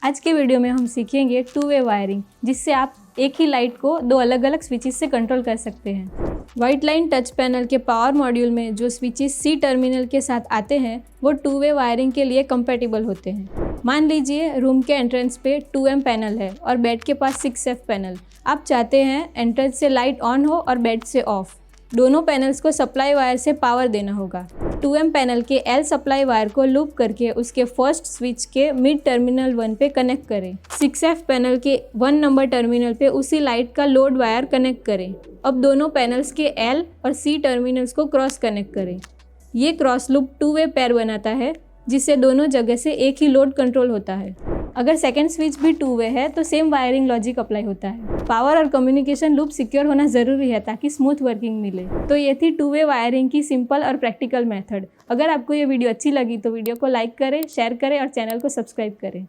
आज के वीडियो में हम सीखेंगे टू वे वायरिंग, जिससे आप एक ही लाइट को दो अलग अलग स्विचेस से कंट्रोल कर सकते हैं। व्हाइट लाइन टच पैनल के पावर मॉड्यूल में जो स्विचेस सी टर्मिनल के साथ आते हैं वो टू वे वायरिंग के लिए कंपैटिबल होते हैं। मान लीजिए रूम के एंट्रेंस पे 2M पैनल है और बेड के पास 6F पैनल। आप चाहते हैं एंट्रेंस से लाइट ऑन हो और बेड से ऑफ। दोनों पैनल्स को सप्लाई वायर से पावर देना होगा। 2M पैनल के L सप्लाई वायर को लूप करके उसके फर्स्ट स्विच के मिड टर्मिनल 1 पे कनेक्ट करें। 6F पैनल के 1 नंबर टर्मिनल पे उसी लाइट का लोड वायर कनेक्ट करें। अब दोनों पैनल्स के L और C टर्मिनल्स को क्रॉस कनेक्ट करें। ये cross loop two way pair बनाता है, जिससे दोनों जगह से एक ही लोड कंट्रोल होता है। अगर सेकेंड स्विच भी टू वे है तो सेम वायरिंग लॉजिक अप्लाई होता है। पावर और कम्युनिकेशन लूप सिक्योर होना ज़रूरी है ताकि स्मूथ वर्किंग मिले। तो ये थी टू वे वायरिंग की सिंपल और प्रैक्टिकल मेथड। अगर आपको ये वीडियो अच्छी लगी तो वीडियो को लाइक करें, शेयर करें और चैनल को सब्सक्राइब करें।